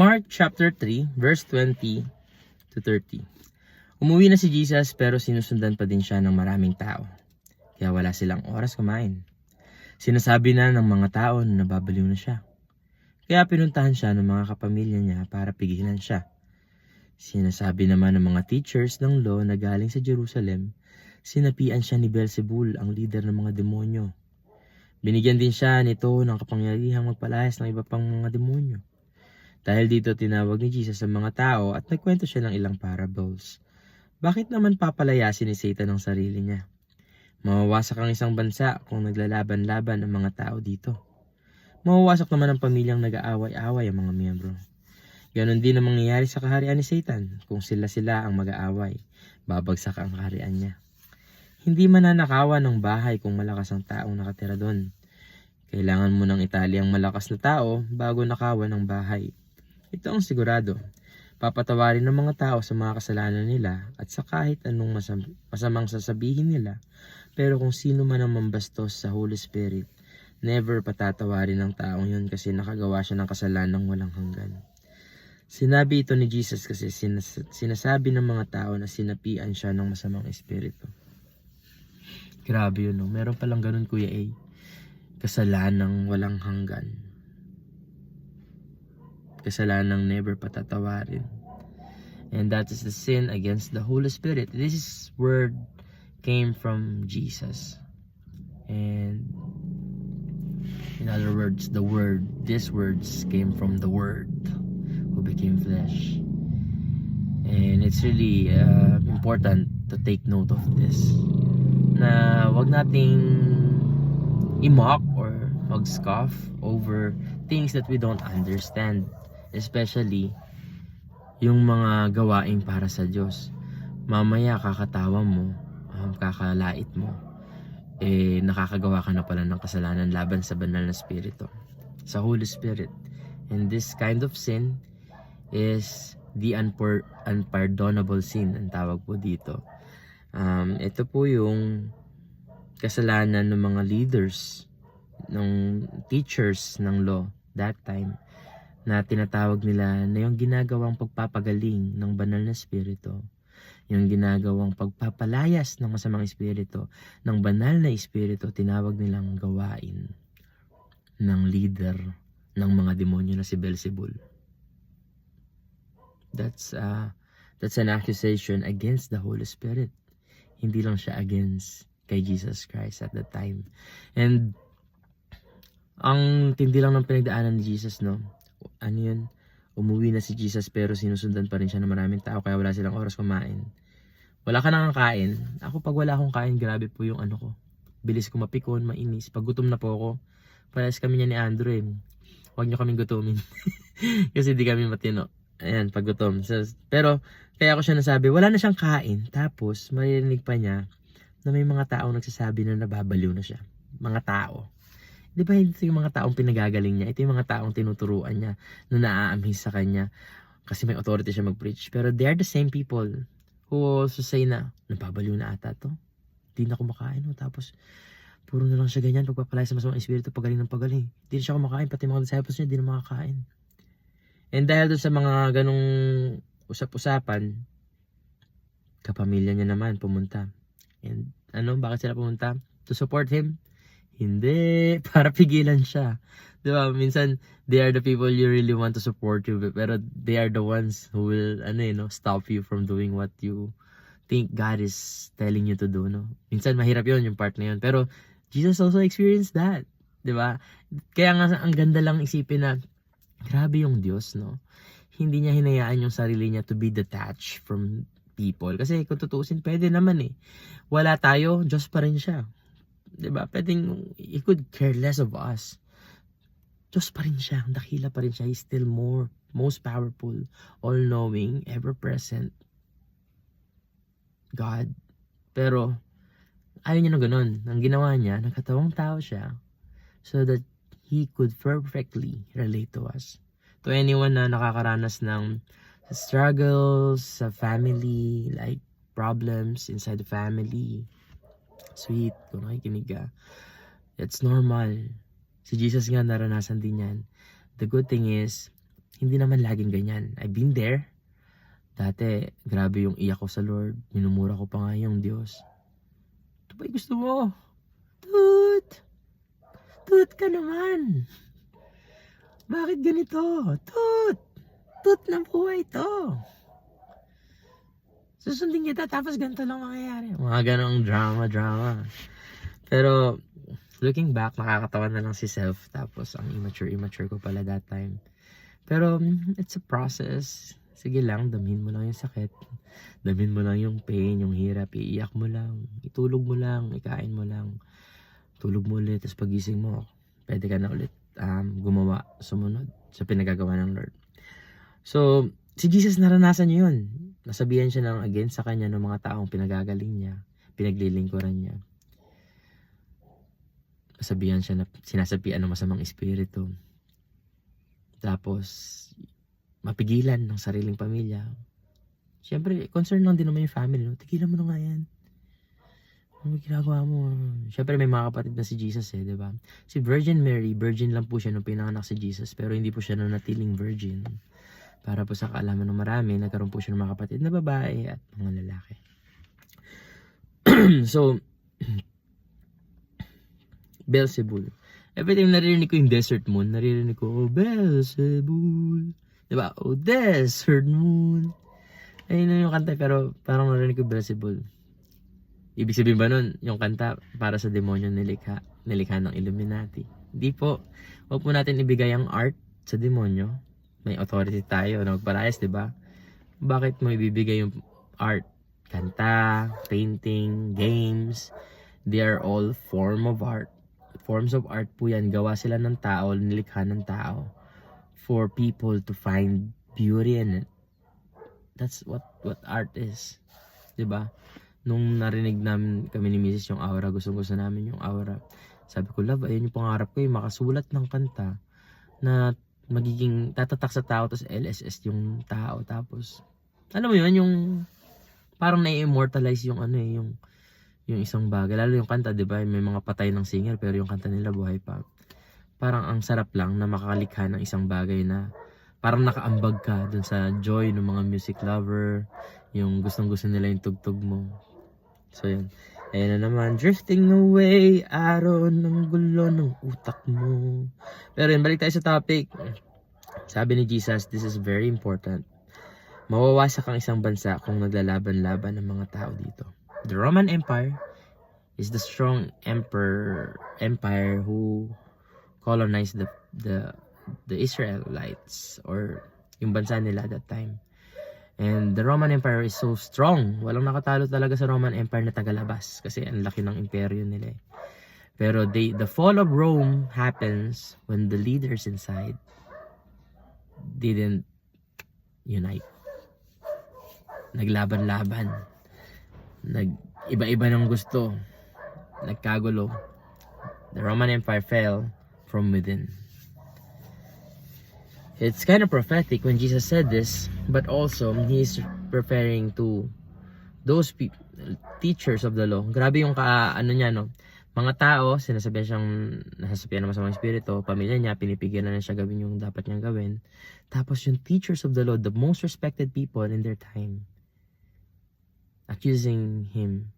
Mark chapter 3, verse 20 to 30. Umuwi na si Jesus pero sinusundan pa din siya ng maraming tao. Kaya wala silang oras kumain. Sinasabi na ng mga tao na nababaliw na siya. Kaya pinuntahan siya ng mga kapamilya niya para pigilan siya. Sinasabi naman ng mga teachers ng law na galing sa Jerusalem, sinapian siya ni Beelzebul, ang leader ng mga demonyo. Binigyan din siya nito ng kapangyarihang magpalayas ng iba pang mga demonyo. Dahil dito tinawag ni Jesus ang mga tao at nagkwento siya ng ilang parables. Bakit naman papalayasin ni Satan ang sarili niya? Mawawasak ang isang bansa kung naglalaban-laban ang mga tao dito. Mawawasak naman ang pamilyang nag-aaway-away ang mga miyembro. Ganon din ang mangyayari sa kaharian ni Satan kung sila ang mag-aaway. Babagsak ang kaharian niya. Hindi mananakawan ng bahay kung malakas ang taong nakatira doon. Kailangan mo ng itali ang malakas na tao bago nakawan ng bahay. Ito ang sigurado. Papatawarin ng mga tao sa mga kasalanan nila at sa kahit anong masamang sasabihin nila. Pero kung sino man ang mambastos sa Holy Spirit, never patatawarin ng taong yun kasi nakagawa siya ng kasalanan walang hanggan. Sinabi ito ni Jesus kasi sinasabi ng mga tao na sinapian siya ng masamang espiritu. Grabe yun, no? Meron palang ganun, Kuya A. Kasalanang walang hanggan. Kasalanang never patatawarin. And that is the sin against the Holy Spirit. This word came from Jesus. And in other words, these words came from the Word who became flesh. And it's really important to take note of this. Na wag nating i-mock or mag-scoff over things that we don't understand. Especially yung mga gawain para sa Diyos. Mamaya kakatawa mo, kakalait mo, nakakagawa ka na pala ng kasalanan laban sa banal na spirito, sa Holy Spirit. And this kind of sin is the unpardonable sin, ang tawag po dito. Ito po yung kasalanan ng mga leaders, ng teachers ng law that time, na tinatawag nila na yung ginagawang pagpapagaling ng banal na espiritu, yung ginagawang pagpapalayas ng masamang espiritu, ng banal na espiritu, tinawag nilang gawain ng leader ng mga demonyo na si Beelzebul. That's an accusation against the Holy Spirit. Hindi lang siya against kay Jesus Christ at that time. And ang tindi lang ng pinagdaanan ni Jesus, no? Ano yun? Umuwi na si Jesus pero sinusundan pa rin siya ng maraming tao kaya wala silang oras kumain. Wala ka nang kain. Ako pag wala akong kain, grabe po yung ano ko. Bilis ko mapikon, mainis. Pag gutom na po ako, parehas kami niya ni Andrew eh. Huwag niyo kaming gutumin. Kasi di kami matino. Ayan, pag gutom. So, pero kaya ako siya nasabi, wala na siyang kain. Tapos maririnig pa niya na may mga taong nagsasabi na nababaliw na siya. Mga tao. Di ba ito yung mga taong pinagagaling niya? Ito yung mga taong tinuturuan niya na naaamhis sa kanya kasi may authority siya mag-preach. Pero they are the same people who also say na nababaliw na ata to. Di na kumakain. No? Tapos puro na lang siya ganyan pagpapalay sa masamang espiritu pagaling ng pagaling. Di na siya kumakain. Pati mga disciples niya di na makakain. And dahil doon sa mga ganong usap-usapan, kapamilya niya naman pumunta. And bakit sila pumunta? To support him? Hindi, para pigilan siya. Diba? Minsan, they are the people you really want to support you, pero they are the ones who will, stop you from doing what you think God is telling you to do, no? Minsan, mahirap yon yung part na yun. Pero, Jesus also experienced that. Diba? Kaya nga, ang ganda lang isipin na, grabe yung Diyos, no? Hindi niya hinayaan yung sarili niya to be detached from people. Kasi kung tutuusin, pwede naman eh. Wala tayo, Diyos pa rin siya. Diba? Pwedeng, he could care less of us. Diyos pa rin siya. Dakila pa rin siya. He's still most powerful, all-knowing, ever-present God. Pero, ayaw niya ng ganun. Ang ginawa niya, nagkatawang tao siya so that He could perfectly relate to us. To anyone na nakakaranas ng struggles sa family, like problems inside the family, sweet, kung nakikinig ka, it's normal. Si Jesus nga naranasan din yan. The good thing is, hindi naman laging ganyan. I've been there. Dati, grabe yung iyak ko sa Lord. Minumura ko pa nga yung Diyos. Ito ba yung gusto mo? Tut! Tut ka naman! Bakit ganito? Tut! Tut ng buhay to! Susundin kita tapos ganito lang mangyayari. Mga ganong drama. Pero, looking back, nakakatawa na lang si self. Tapos, ang immature ko pala that time. Pero, it's a process. Sige lang, damhin mo lang yung sakit. Damhin mo lang yung pain, yung hirap. Iiyak mo lang. Itulog mo lang. Ikain mo lang. Tulog mo ulit. Tapos pagising mo, pwede ka na ulit gumawa, sumunod sa pinagagawa ng Lord. So, si Jesus naranasan niya yun. Nasabihan siya ng against sa kanya ng mga taong pinagagaling niya, pinaglilingkuran niya. Nasabihan siya na sinasapian ng masamang espiritu. Tapos, mapigilan ng sariling pamilya. Siyempre, concern lang din naman yung family. No? Tigilan mo na nga yan. Ano ginagawa mo? Siyempre, may mga kapatid na si Jesus di ba? Si Virgin Mary, virgin lang po siya nung pinanganak si Jesus, pero hindi po siya nanatiling virgin. Para po sa kaalaman ng marami, nagkaroon po siya ng mga kapatid na babae at mga lalaki. So, Beelzebul. Every time naririnig ko yung Desert Moon, naririnig ko, oh, Beelzebul. Diba? Oh, Desert Moon. Ayun na yung kanta, pero parang narinig ko Beelzebul. Ibig sabihin ba nun, yung kanta para sa demonyo nilikha ng Illuminati? Hindi po. Huwag po natin ibigay ang art sa demonyo. May authority tayo na magparayas, diba? Bakit mo ibibigay yung art? Kanta, painting, games, they are all forms of art po yan. Gawa sila ng tao, nilikha ng tao for people to find beauty in it. That's what art is, diba? Nung narinig namin kami ni Mrs. yung aura, gusto namin yung aura. Sabi ko, love, ayun yung pangarap ko, yung makasulat ng kanta na magiging tatatak sa tao, tapos LSS yung tao, tapos alam mo yun, yung parang na-immortalize yung yung isang bagay, lalo yung kanta, di ba, may mga patay ng singer pero yung kanta nila buhay pa. Parang ang sarap lang na makalikha ng isang bagay na parang nakaambag ka dun sa joy ng mga music lover, yung gustong-gusto nila yung tugtog mo. So yun, ayun na naman, drifting away, araw ng gulo ng utak mo. Pero yun, balik tayo sa topic. Sabi ni Jesus, this is very important. Mawawasak ang isang bansa kung naglalaban-laban ng mga tao dito. The Roman Empire is the strong empire who colonized the Israelites, or yung bansa nila at that time. And the Roman Empire is so strong. Walang nakatalo talaga sa Roman Empire na tagalabas kasi ang laki ng imperyo nila. Pero the fall of Rome happens when the leaders inside didn't unite. Naglaban-laban. Iba-iba ng gusto. Nagkagulo. The Roman Empire fell from within. It's kind of prophetic when Jesus said this, but also He's referring to those teachers of the law. Grabe yung niya, no? Mga tao, nasasabihan ng masamang espiritu, pamilya niya, pinipigilan na siya gawin yung dapat niyang gawin. Tapos yung teachers of the law, the most respected people in their time, accusing Him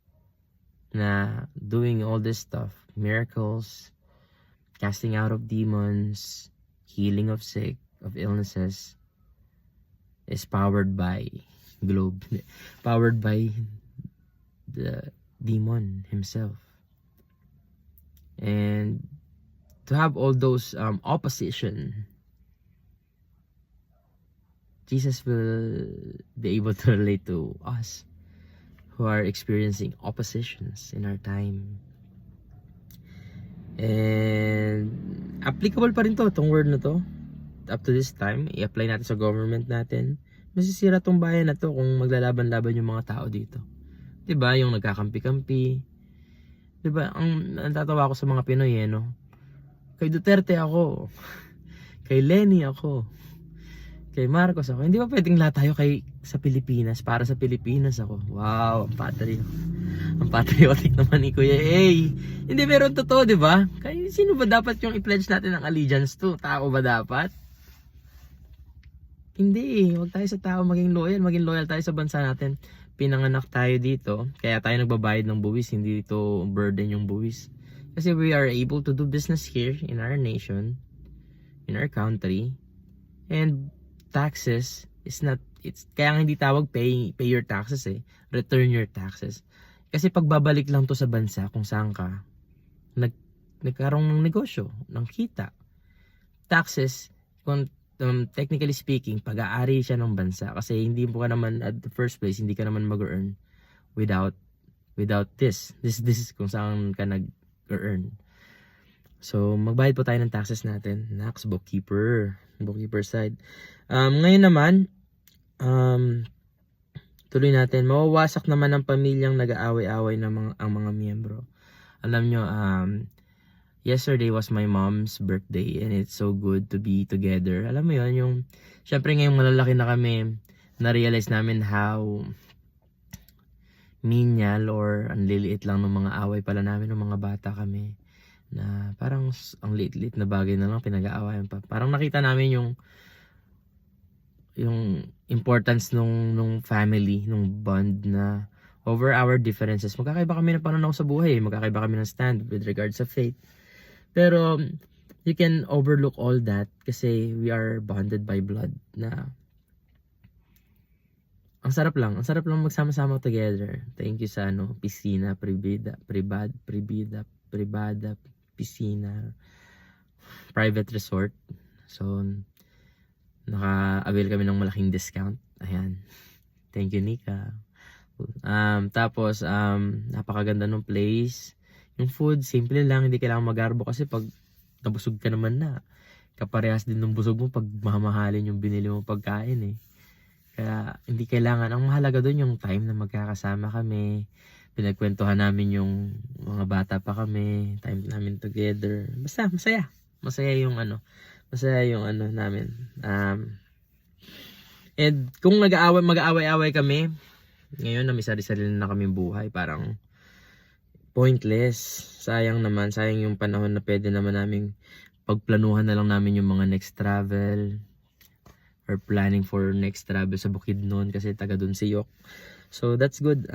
na doing all this stuff, miracles, casting out of demons, healing of sick, of illnesses, is powered by the demon himself. And to have all those opposition, Jesus will be able to relate to us who are experiencing oppositions in our time. And applicable pa rin tong word na to up to this time. I-apply natin sa government natin. Masisira tong bayan na to kung maglalaban-laban yung mga tao dito. 'Di ba? Yung nagkakampi-kampi. 'Di ba? Ang natatawa ko sa mga Pinoy, no? Kay Duterte ako. Kay Lenny ako. Kay Marcos ako. Hindi ba pwedeng lahat tayo sa Pilipinas? Para sa Pilipinas ako. Wow, ang patriotic naman ni Kuya A. Hindi, meron totoo, 'di ba? Kaya sino ba dapat yung i-pledge natin ng allegiance to? Tao ba dapat? Hindi eh. Huwag tayo sa tao maging loyal. Maging loyal tayo sa bansa natin. Pinanganak tayo dito. Kaya tayo nagbabayad ng buwis. Hindi ito burden yung buwis. Kasi we are able to do business here in our nation, in our country. And taxes is not, it's kaya nga hindi tawag pay your taxes eh. Return your taxes. Kasi pagbabalik lang to sa bansa kung saan ka nagkaroon ng negosyo, ng kita. Taxes, kung technically speaking, pag-aari siya ng bansa kasi hindi mo ka naman at the first place, hindi ka naman mag-earn without this is kung saan ka nag-earn. So magbayad po tayo ng taxes natin. Next, bookkeeper side. Ngayon naman, tuloy natin. Mawawasak naman ang pamilyang nag-aaway-away ng ang mga miyembro. Alam nyo, yesterday was my mom's birthday and it's so good to be together. Alam mo yun, yung syempre ngayong malalaki na kami, na-realize namin how menial or ang liliit lang ng mga away pala namin ng mga bata kami. Na parang ang liit-liit na bagay na lang pinag-aawayan pa. Parang nakita namin yung importance nung family, nung bond na over our differences. Magkakaiba kami ng pananaw sa buhay, magkakaiba kami ng stand with regards sa faith. Pero you can overlook all that kasi we are bonded by blood na ang sarap lang magsama-sama together. Thank you sa piscina, privada, piscina, private resort. So naka-avail kami ng malaking discount. Ayan. Thank you, Nika. Tapos napakaganda ng place. Yung food, simple lang, hindi kailangan magarbo kasi pag nabusog ka naman na, kaparehas din ng busog mo pag mamahalin yung binili mo pagkain eh. Kaya hindi kailangan, ang mahalaga doon yung time na magkakasama kami, pinagkwentuhan namin yung mga bata pa kami, time namin together. Basta masaya yung namin. And kung mag-aaway-away kami, ngayon na may sarili-sarili na kami buhay, parang pointless. Sayang yung panahon na pwede naman naming pagplanuhan na lang namin yung mga next travel or planning for next travel sa Bukidnon kasi taga doon si Yok. So that's good.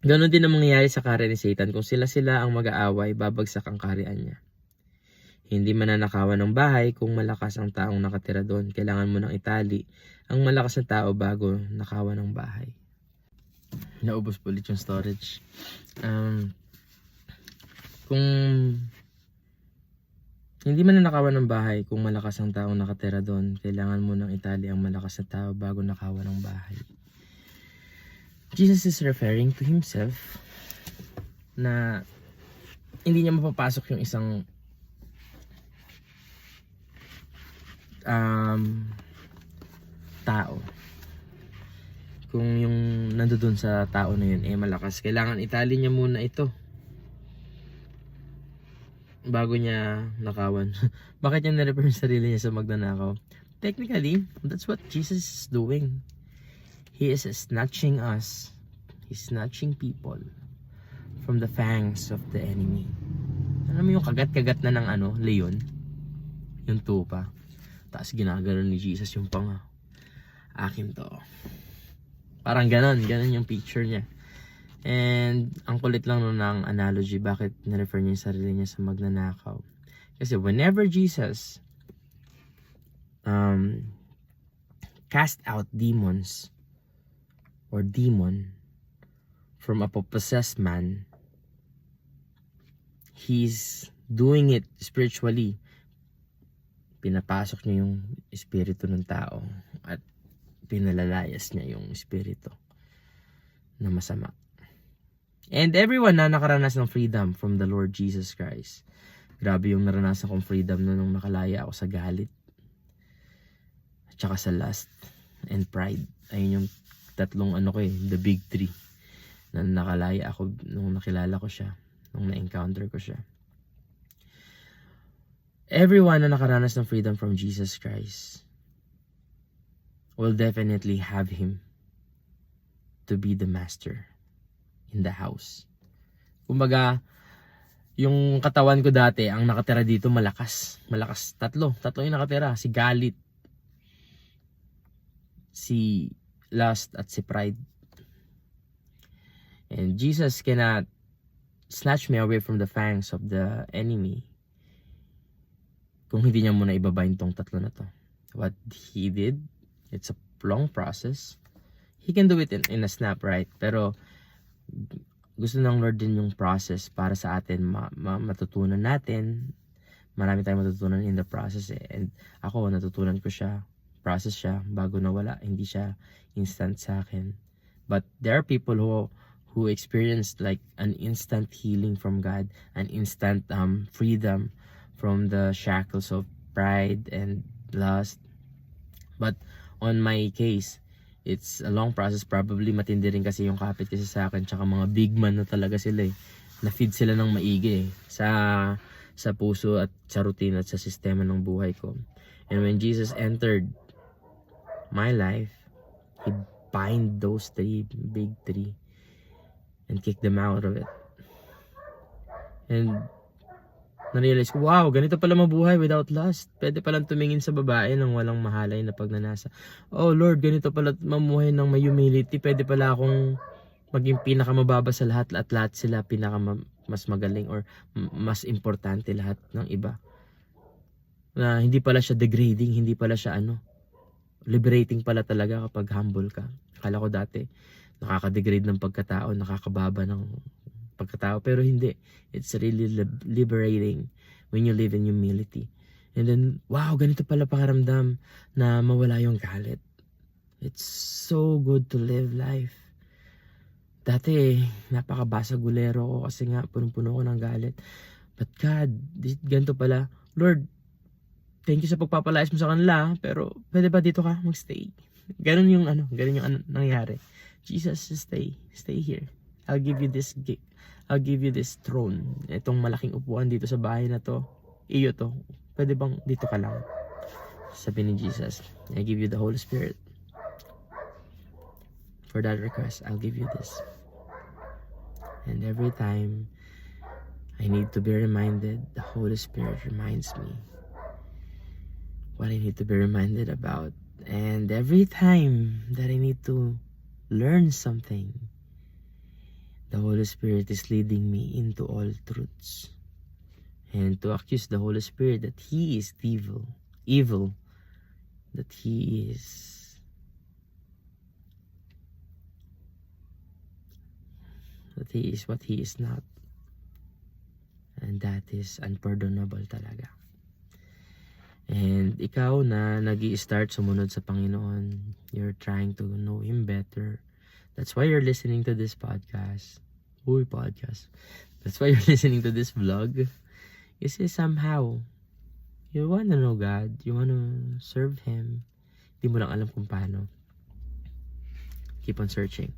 Ganon din ang mangyayari sa karya ni Satan. Kung sila ang mag-aaway, babagsak ang karyaan niya. Hindi mananakawan ng bahay kung malakas ang taong nakatira doon. Kailangan mo ng itali ang malakas na tao bago nakawan ng bahay. Naubos po ulit yung storage. Kung hindi man nanakawan ng bahay, kung malakas ang taong nakatira doon, kailangan mo ng itali ang malakas na tao bago nakawan ng bahay. Jesus is referring to himself na hindi niya mapapasok yung isang tao. Kung yung nandoon sa tao na yun malakas, kailangan itali niya muna ito bago niya nakawan. Bakit niya nirefer yung sarili niya sa magnanakaw? Technically, that's what Jesus is doing. He is snatching us. He's snatching people from the fangs of the enemy. Alam mo yung kagat-kagat na ng leon? Yung tupa. Tapos ginagano ni Jesus yung panga. Akin to. Parang ganon yung picture niya. And ang kulit lang nun ng analogy bakit na-refer niya yung sarili niya sa magnanakaw. Kasi whenever Jesus cast out demons or demon from a possessed man, he's doing it spiritually. Pinapasok niya yung espiritu ng tao at pinalalayas niya yung espiritu na masama. And everyone na nakaranas ng freedom from the Lord Jesus Christ. Grabe yung naranasan kong freedom nung nakalaya ako sa galit. At saka sa lust and pride. Ayun yung tatlong the big three. Na nakalaya ako nung nakilala ko siya. Nung na-encounter ko siya. Everyone na nakaranas ng freedom from Jesus Christ will definitely have Him to be the master in the house. Kumbaga, yung katawan ko dati, ang nakatira dito malakas. Tatlo yung nakatira. Si galit, si lust at si pride. And Jesus cannot snatch me away from the fangs of the enemy kung hindi niya muna ibabayin tong tatlo na to. What he did, it's a long process. He can do it in a snap, right? Pero gusto ng Lord din yung process para sa atin matutunan natin. Marami tayong matutunan in the process eh. And ako, natutunan ko siya, process siya bago nawala. Hindi siya instant sa akin. But there are people who experienced like an instant healing from God, an instant freedom from the shackles of pride and lust. But on my case, it's a long process. Probably matindi rin kasi yung kapit kasi sa akin, tsaka mga big man na talaga sila eh. Na-feed sila ng maigi eh, sa puso at sa routine at sa sistema ng buhay ko. And when Jesus entered my life, He bind those big three and kick them out of it. And na-realize ko, wow, ganito pala mabuhay without lust. Pwede palang tumingin sa babae ng walang mahalay na pagnanasa. Oh Lord, ganito pala mamuhay ng may humility. Pwede pala akong maging pinakamababa sa lahat at lahat sila mas magaling or mas importante lahat ng iba. Na hindi pala siya degrading, hindi pala siya liberating pala talaga kapag humble ka. Akala ko dati, nakaka-degrade ng pagkatao, nakakababa ng pagkatao, pero hindi. It's really liberating when you live in humility. And then, wow, ganito pala pakiramdam na mawala yung galit. It's so good to live life. Dati, napakabasa-gulero ko kasi nga, punong-puno ko ng galit. But God, ganito pala. Lord, thank you sa pagpapalayas mo sa kanila, pero pwede ba dito ka magstay? Ganun yung nangyari. Jesus, stay here. I'll give you this gift. I'll give you this throne. Itong malaking upuan dito sa bahay na to. Iyo to. Pwede bang dito ka lang? Sabi ni Jesus, I give you the Holy Spirit. For that request, I'll give you this. And every time I need to be reminded, the Holy Spirit reminds me what I need to be reminded about. And every time that I need to learn something, the Holy Spirit is leading me into all truths. And to accuse the Holy Spirit that He is evil, that He is what He is not. And that is unpardonable talaga. And ikaw na nag-i-start sumunod sa Panginoon, you're trying to know Him better. That's why you're listening to this podcast. Podcast. That's why you're listening to this vlog. Kasi somehow, you wanna know God. You wanna serve Him. Hindi mo lang alam kung paano. Keep on searching.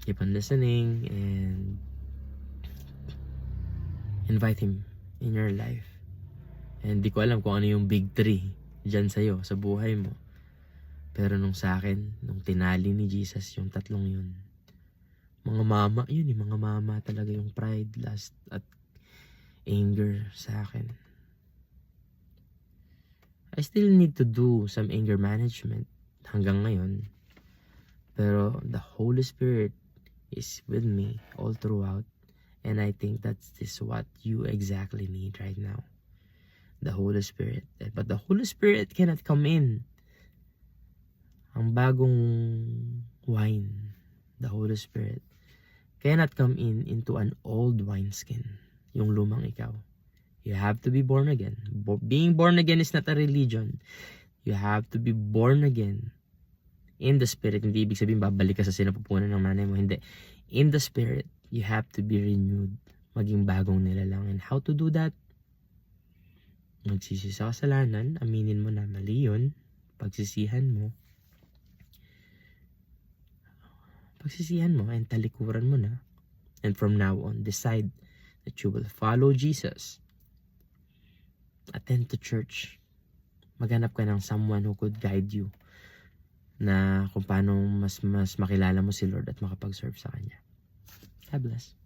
Keep on listening and invite Him in your life. And di ko alam kung ano yung big three dyan sa'yo, sa buhay mo. Pero nung sa akin, nung tinali ni Jesus yung tatlong yun, mga mama talaga yung pride, lust, at anger sa akin. I still need to do some anger management hanggang ngayon. Pero the Holy Spirit is with me all throughout. And I think that's what you exactly need right now. The Holy Spirit. But the Holy Spirit cannot come in. Ang bagong wine, the Holy Spirit, cannot come into an old wineskin. Yung lumang ikaw. You have to be born again. Being born again is not a religion. You have to be born again in the Spirit. Hindi ibig sabihin babalik ka sa sinapupunan ng nanay mo. Hindi. In the Spirit, you have to be renewed. Maging bagong nilalang. And how to do that? Magsisi sa kasalanan, aminin mo na mali yun, pagsisihan mo, and talikuran mo na. And from now on, decide that you will follow Jesus. Attend to church. Maghanap ka ng someone who could guide you na kung paano mas makilala mo si Lord at makapag-serve sa Kanya. God bless.